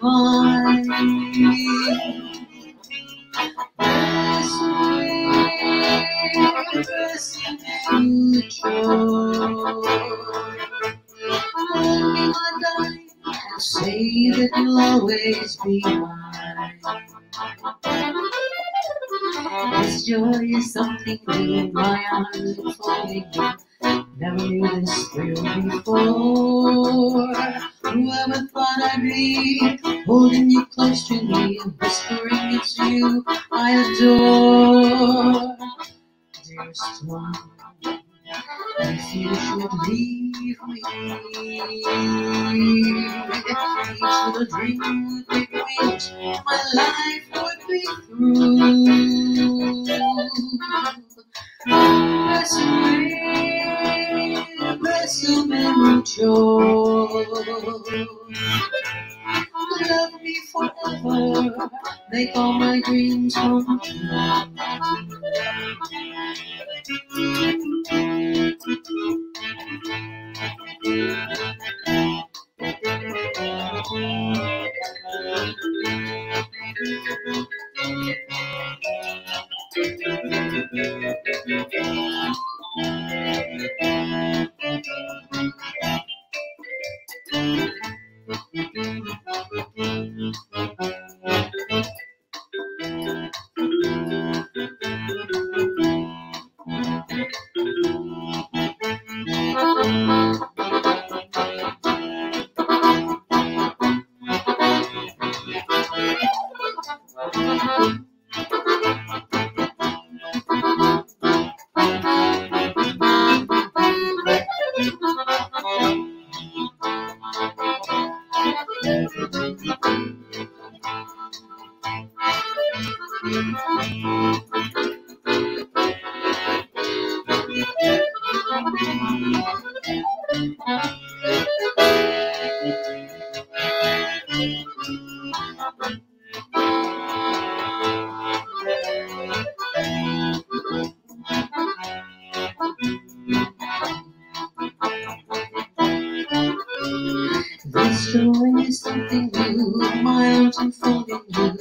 mine. Say that you'll always be mine. This joy is something new, my arms enfolding you. Never knew this thrill before. Whoever thought I'd be holding you close to me and whispering it's you I adore. Dearest one, if you should leave me, each little dream would take wings, my life would be through. Bésame mucho. Love me forever, make all my dreams come true. This joy is something new, my arms enfolding you.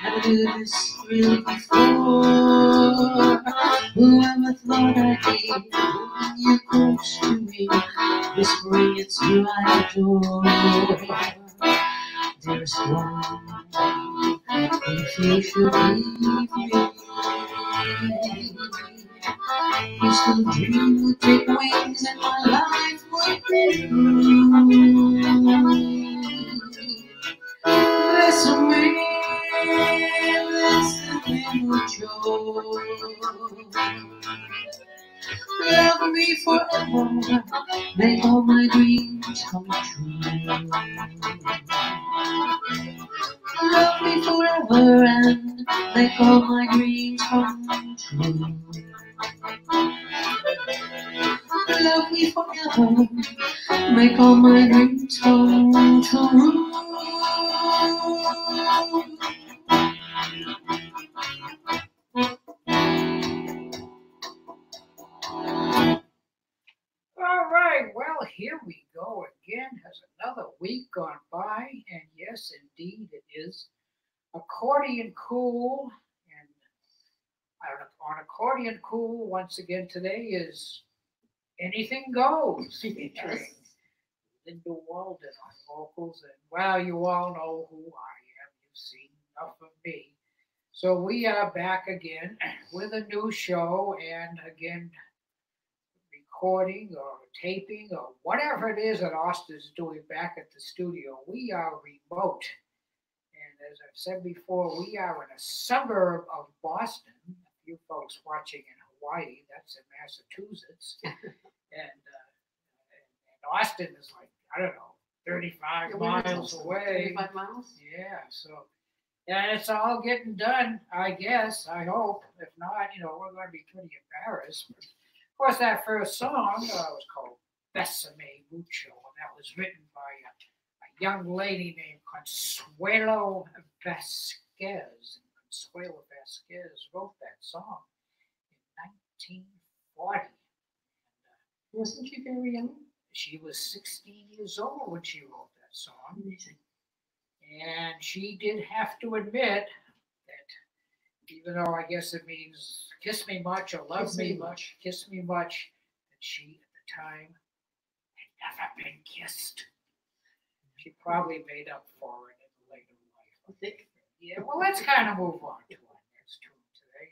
Never knew this thrill before. Whoever thought I'd be holding you close to me, whispering it's you I adore. Dearest one, if you should leave me, each little dream would take wings and my life would be through. Bésame mucho. Love me forever, make all my dreams come true. Love me forever and make all my dreams come true. Love me forever, make all my dreams come true. All right, well, here we go again. Has another week gone by? And yes, indeed, it is Accordion Cool. And on Accordion Cool, once again, today is Anything Goes, featuring Linda Walden on vocals. And well, you all know who I am. You've seen enough of me. So we are back again with a new show, and again, recording or taping or whatever it is that Austin's doing back at the studio. We are remote. And as I've said before, we are in a suburb of Boston. You folks watching in Hawaii, that's in Massachusetts. and Austin is like, I don't know, 35 miles away. 35 miles? Yeah, so, and it's all getting done, I guess, I hope. If not, we're going to be pretty embarrassed. But of course, that first song was called Bésame Mucho, and that was written by a young lady named Consuelo Vasquez. Consuelo Vasquez wrote that song in 1940. Wasn't she very young? She was 16 years old when she wrote that song. Amazing. And she did have to admit that even though I guess it means kiss me much or love me much, kiss me much, that she at the time had never been kissed. She probably made up for it in later life. I think. Yeah, well, let's kind of move on to our next tune today.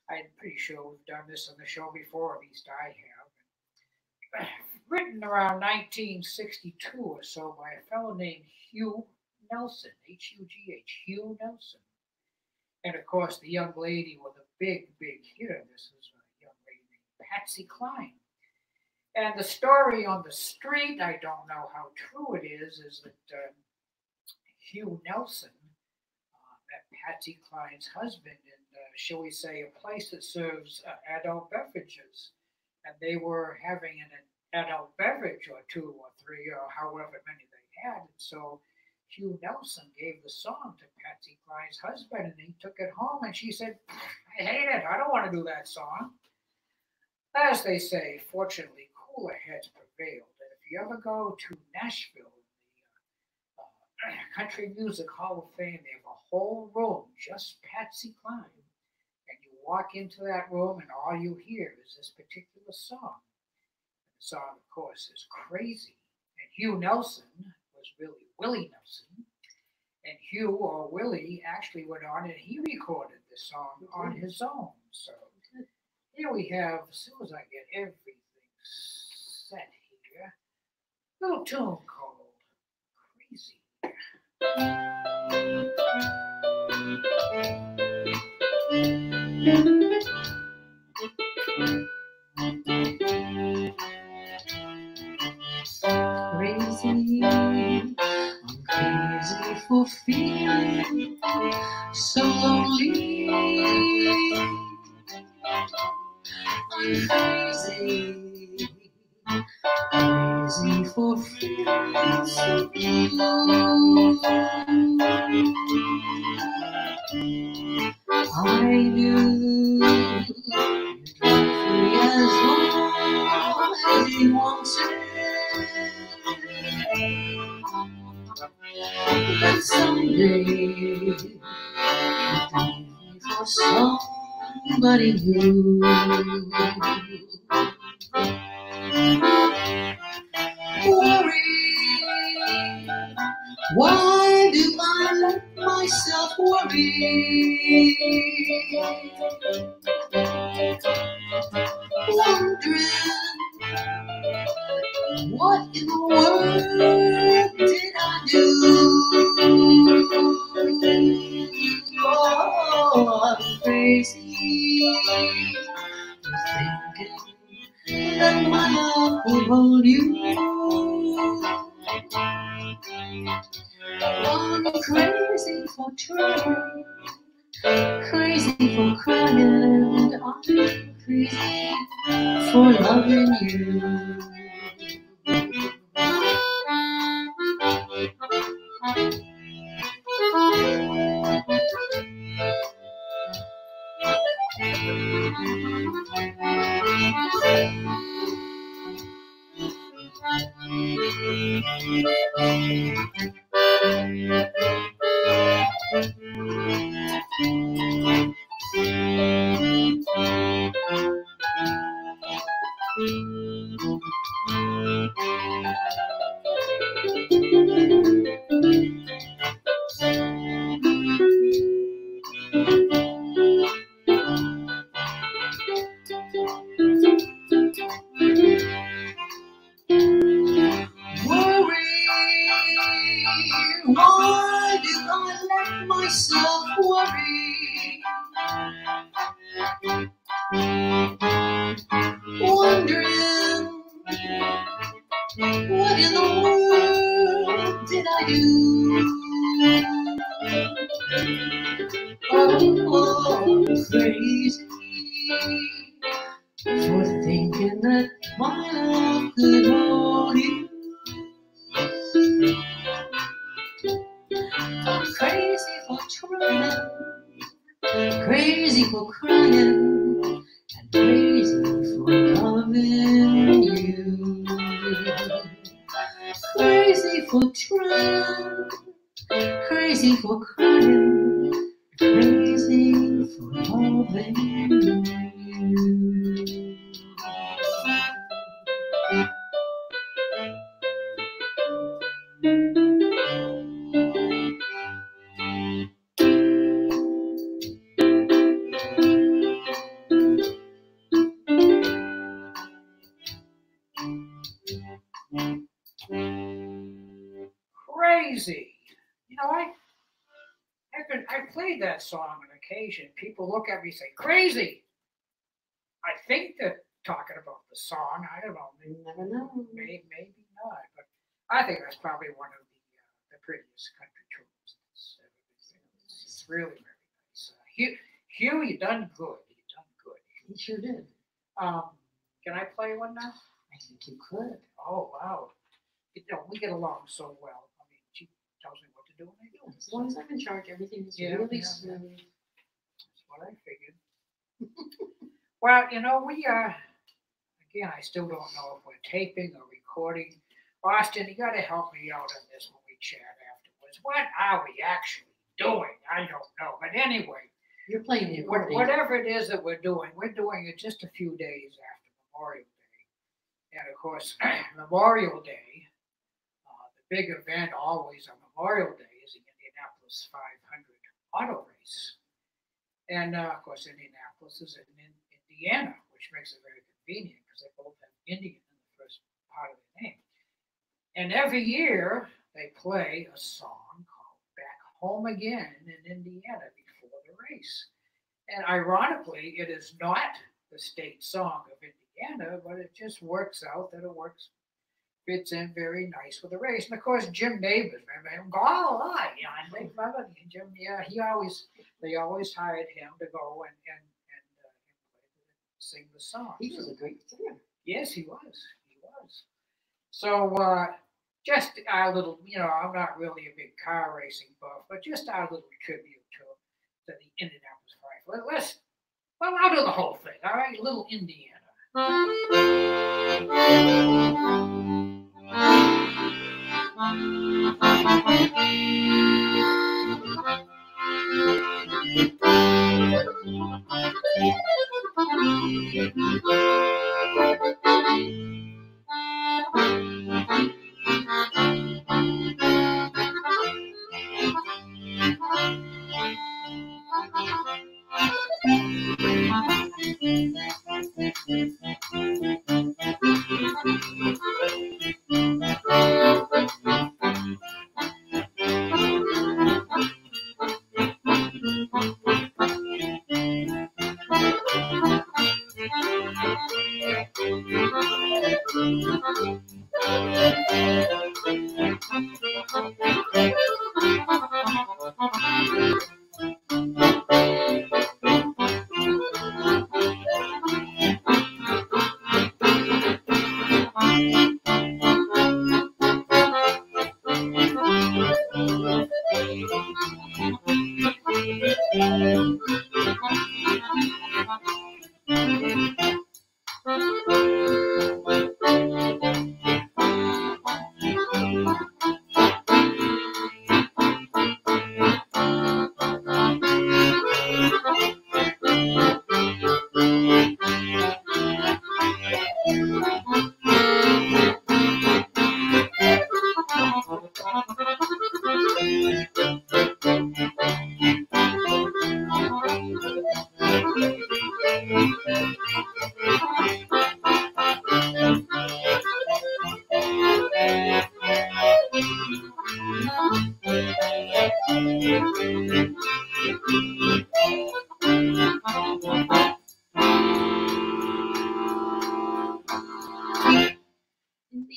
I'm pretty sure we've done this on the show before, at least I have. Written around 1962 or so by a fellow named Hugh Nelson, Hugh, Hugh Nelson. And of course, the young lady with a big, big hit on this was a young lady named Patsy Cline. And the story on the street, I don't know how true it is that Hugh Nelson met Patsy Cline's husband in, shall we say, a place that serves adult beverages. And they were having an adult beverage or two or three or however many they had. And so Hugh Nelson gave the song to Patsy Cline's husband, and he took it home, and she said, I hate it. I don't want to do that song. As they say, fortunately, cooler heads prevailed. And if you ever go to Nashville, the Country Music Hall of Fame, they have a whole room, just Patsy Cline. And you walk into that room, and all you hear is this particular song. And the song, of course, is Crazy. And Hugh Nelson was really Willie Nelson. And Hugh or Willie actually went on and he recorded the song on his own. So here we have, as soon as I get everything set here, a little tune called Crazy. Crazy, I'm crazy for feeling so lonely. I'm crazy, crazy for feeling so blue. I knew you'd love me as long as you wanted. But someday you'd leave me for somebody new. Worry, why do I let myself worry? Wondering, what in the world did I do? Oh, I'm crazy for thinking that my love will hold you. I'm crazy for trying, crazy for crying, I'm crazy for loving you. Why do I let myself worry? Wondering, what in the world did I do? Oh, I'm crazy for thinking that my love could hold you. I'm crazy for trying, crazy for crying, and crazy for loving you. Crazy for trying, crazy crazy for crying, crazy for loving you. Crazy. You know, I played that song on occasion. People look at me and say, crazy. I think they're talking about the song. I don't know. You never know. Maybe not. But I think that's probably one of the prettiest country tunes. It's really, really nice. Hugh, you done good. You done good. He sure did. Um, can I play one now? I think you could. Oh, wow. We get along so well. I mean, she tells me what to do and I do. As long as I'm in charge, everything is Yeah, really yeah. smooth. That's what I figured. Well, we again, I still don't know if we're taping or recording. Austin, you got to help me out on this when we chat afterwards. What are we actually doing? I don't know. But anyway, You're playing the accordion. whatever it is that we're doing it just a few days after Memorial Day. And of course, Memorial Day, the big event always on Memorial Day is the Indianapolis 500 auto race. And of course, Indianapolis is in Indiana, which makes it very convenient because they both have Indian in the first part of the name. And every year they play a song called Back Home Again in Indiana before the race. And ironically, it is not the state song of Indiana, but it just works out that fits in very nice with the race. And of course, Jim Neighbors, man, Jim, yeah, they always hired him to go and sing the song. He was a great singer. Yes, he was. He was. So just our little, I'm not really a big car racing buff, but just our little tribute to the Indianapolis 500. I'll do the whole thing. All right, little Indiana.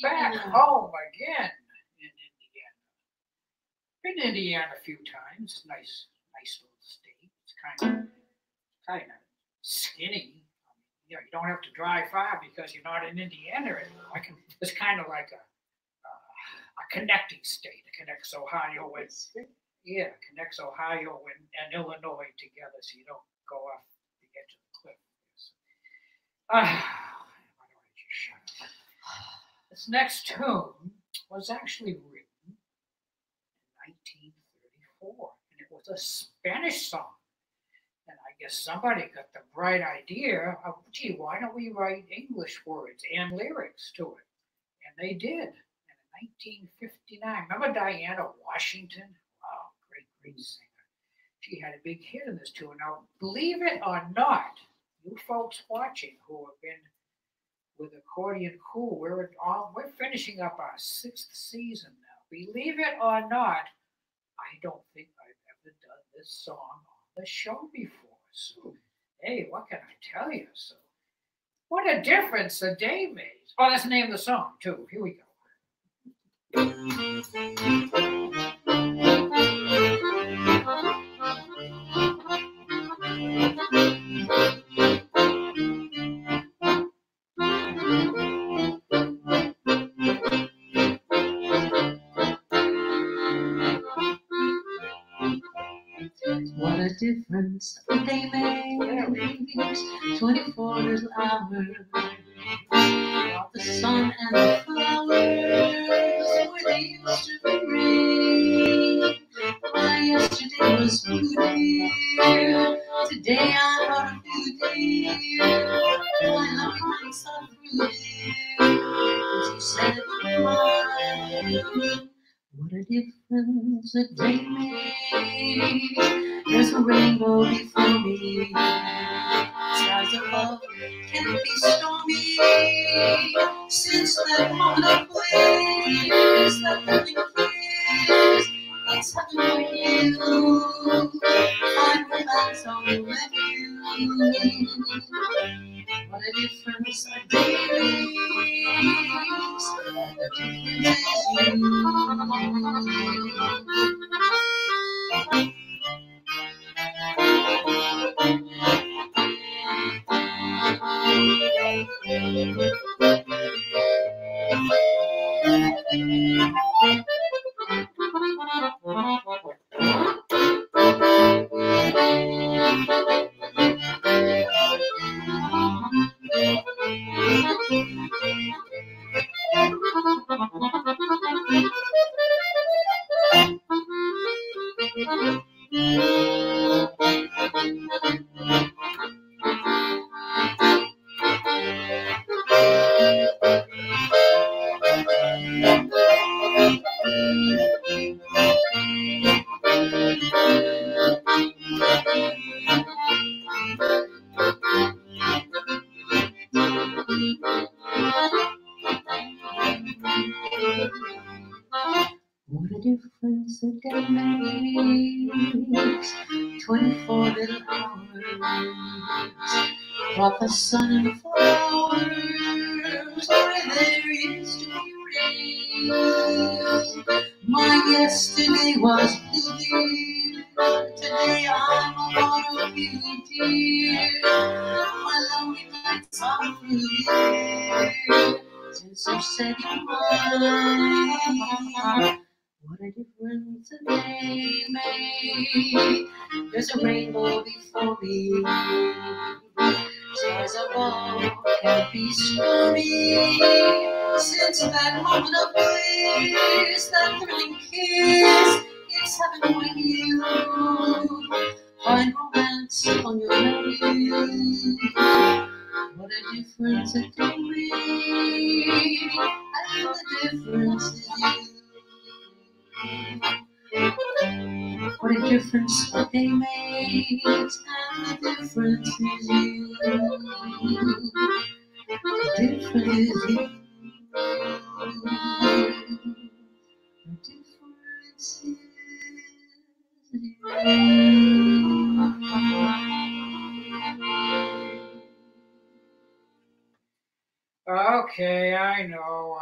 Back home again in Indiana. Been to Indiana a few times. Nice little state. It's kind of skinny. You don't have to drive far because you're not in Indiana anymore. It's kind of like a connecting state. It connects Ohio connects Ohio and Illinois together, so you don't go off the edge of the cliff. Why don't I just shut up? This next tune was actually written in 1934. before, and it was a Spanish song. And I guess somebody got the bright idea of, gee, why don't we write English words and lyrics to it? And they did. And in 1959, remember Diana Washington? Wow, great singer. She had a big hit in this tune. Now, believe it or not, you folks watching who have been with Accordion Cool, we're finishing up our 6th season now. Believe it or not, I don't think I've ever done this song on the show before. So, hey, what can I tell you? So, what a difference a day makes. Oh, that's the name of the song, too. Here we go. What a difference a day makes. 24 little hours. Of the sun and the flowers where they used to be rain. My yesterday was blue, dear. Today I'm not a blue, dear. My lovely nights are through, dear. As you said mine. What a difference a day makes. There's a rainbow before me. Skies above can be stormy. Since that moment of bliss, that loving kiss, it's heaven with you. Find romance on with you. What a difference a day makes. The difference is you. What a difference a day makes. 24 little hours. Brought the sun and flowers where there used to be rain. My yesterday was blue, dear. Today I'm a water of you, dear. My lonely nights are through, dear. Since you said you're mine. What a difference a day makes. There's a rainbow before me. Stars above can't be stormy. Since that moment of bliss, that thrilling kiss, it's heaven when you find romance on your menu. What a difference a day makes, and the difference is you. What a difference a day makes, and the difference is you. The difference is you. The difference is you. Okay, I know.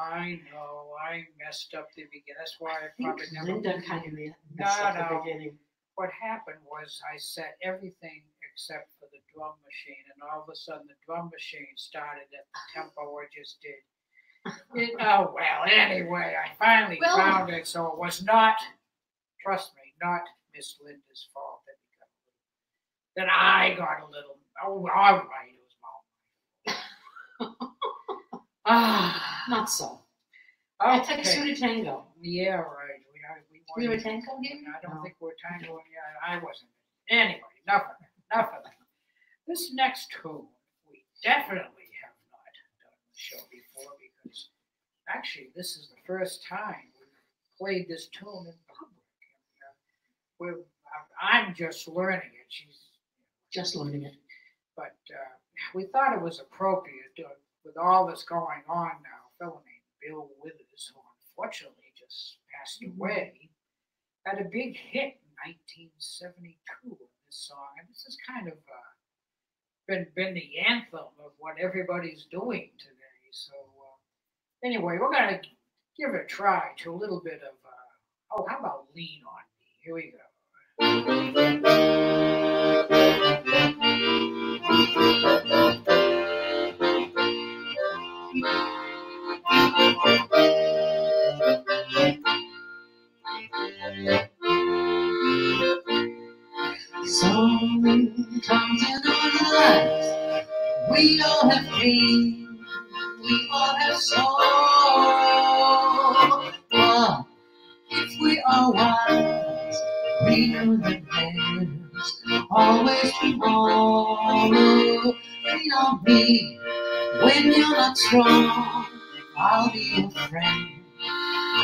I messed up the beginning. That's why I I think probably never. Linda kind of messed up the No. beginning. What happened was I set everything except for the drum machine, and all of a sudden the drum machine started at the tempo I just did. Oh, well, anyway, I finally found it, so it was not, trust me, not Miss Linda's fault that I got a little, oh, all right, it was my Not so. okay. It takes two to tango. Yeah, right. We were tango here? I don't No. think we're tangoing. Yeah, I wasn't. Anyway, enough of that. Enough of that. This next tune, we definitely have not done the show before because actually this is the first time we've played this tune in public. And, I'm just learning it. She's Just learning it. but we thought it was appropriate with all that's going on now. A fellow named Bill Withers, who unfortunately just passed away, had a big hit in 1972 with this song, and this is kind of been the anthem of what everybody's doing today. So anyway, we're gonna give it a try to a little bit of oh, how about Lean on Me? Here we go. Sometimes in our lives, we all have pain, we all have sorrow. But if we are wise, we know that there's always tomorrow. Lean on me when you're not strong. I'll be your friend.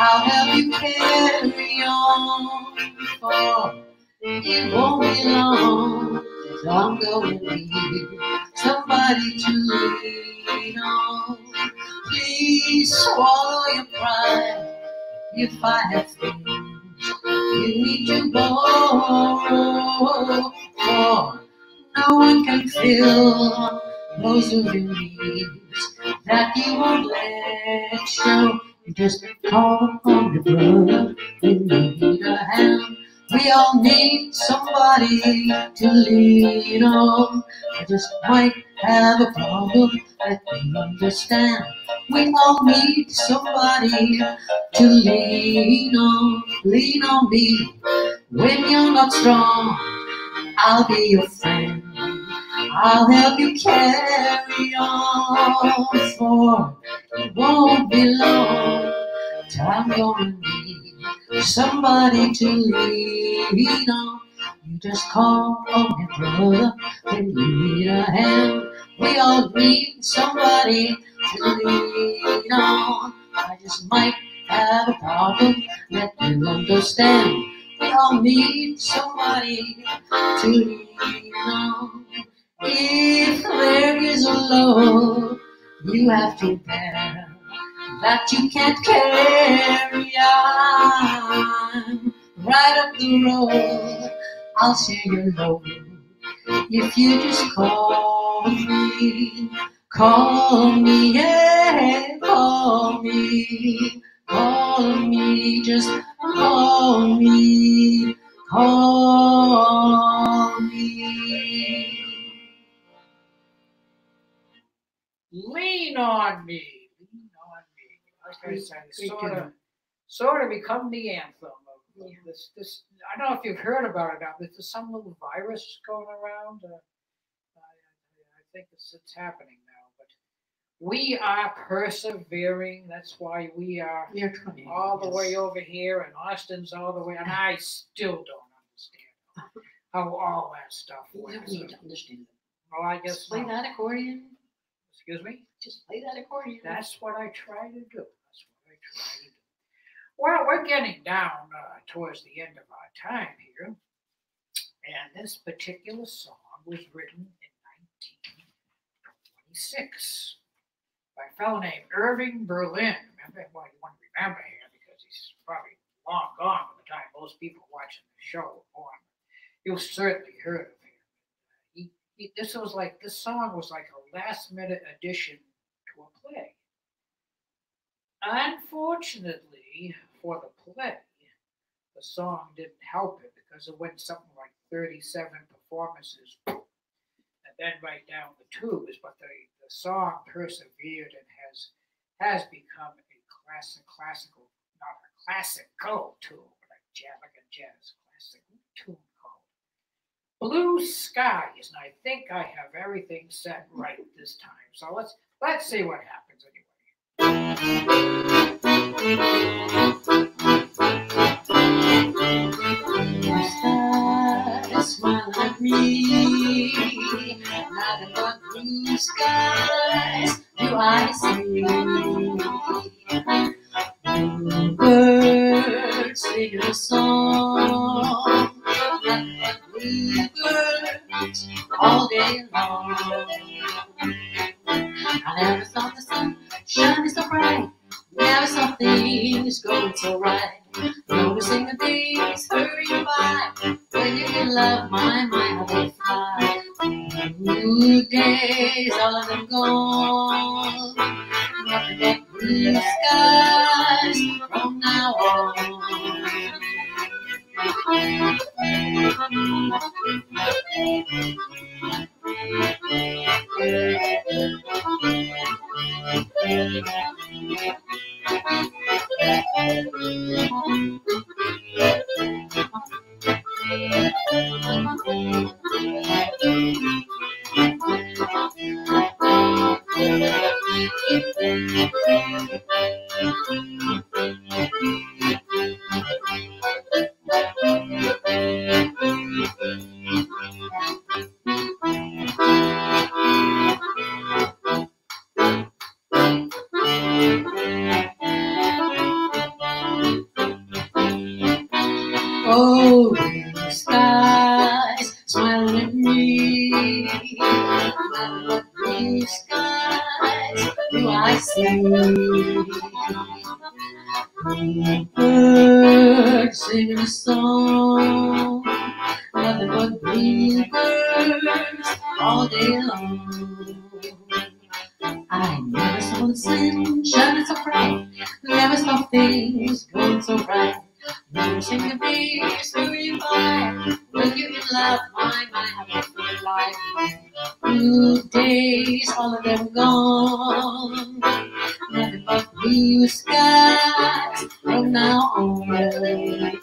I'll help you carry on. For it won't be long till I'm going to need somebody to lean on. Please swallow your pride if I have things you need to borrow. For no one can fill those of your needs that you won't let show. You just call on your brother when you need a hand. We all need somebody to lean on. I just might have a problem that you understand. We all need somebody to lean on. Lean on me when you're not strong. I'll be your friend. I'll help you carry on. For it won't be long till I'm gonna need somebody to lean on. You just call on your brother when you need a hand. We all need somebody to lean on. I just might have a problem that you understand. We all need somebody to lean on. If there is a load you have to bear that you can't carry on, right up the road, I'll share your load. If you just call me, yeah, call me, just call me, call me. Lean on me. Lean on me. Like I said, it's sort of become the anthem of this. I don't know if you've heard about it now, but there's some little virus going around. I think it's happening now. But we are persevering. That's why we are We are trying. all the yes. way over here, and Austin's all the way. And I still don't understand how all that stuff You don't works. need to understand it. Well, I guess Just play not. that accordion. Excuse me? Just play that accordion. That's what I try to do. That's what I try to do. Well, we're getting down towards the end of our time here. And this particular song was written in 1926 by a fellow named Irving Berlin. Remember, well, you want to remember him because he's probably long gone by the time most people watching the show were born. You've certainly heard of him. This song was like a last-minute addition to a play. Unfortunately for the play, the song didn't help it because it went something like 37 performances and then right down the tubes. But the song persevered and has become a classical, not a classical tune, but like a jazz classical tune called Blue Skies. And I think I have everything set right this time. So let's see what happens anyway. Never saw things going so right. Noticing the days hurrying by. When you can love my mind, how they fly. Blue days, all of them gone. Nothing but blue skies from now on. Oh, blue skies smiling at me. Nothing but blue skies do I see. Birds singing a song. Nothing but bluebirds all day long. I never saw the sun shining so bright. Never saw things going so right. Never seen the days hurrying by. When you in love, my mind, how they feel like. Blue days, all of them gone. Nothing but blue skies from now on.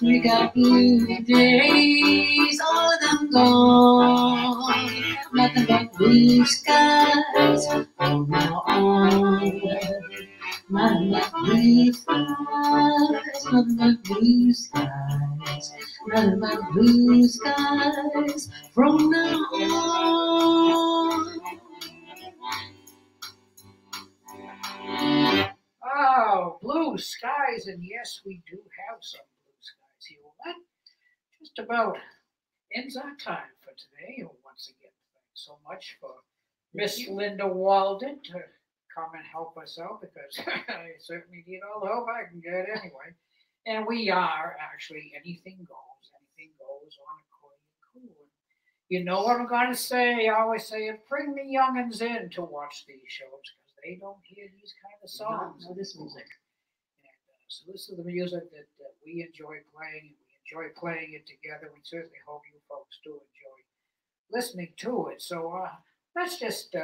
We got blue days, all of them gone. Nothing but blue skies from now on. Nothing but blue skies, nothing but blue skies, nothing but blue skies from now on. Oh, blue skies, and yes, we do have some blue skies here. Well, that just about ends our time for today. And once again, thanks so much for Miss Linda Walden to come and help us out because I certainly need all the help I can get anyway. And we are actually anything goes on Accordion Cool. You know what I'm going to say? I always say it, bring the youngins in to watch these shows because they don't hear these kind of songs. Know this music. And so this is the music that we enjoy playing, and we enjoy playing it together. We certainly hope you folks do enjoy listening to it. So let's just go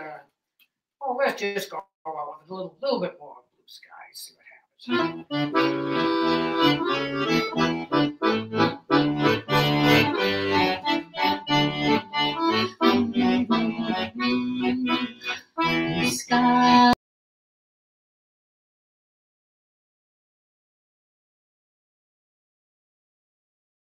out with a little bit more blue skies. See what happens.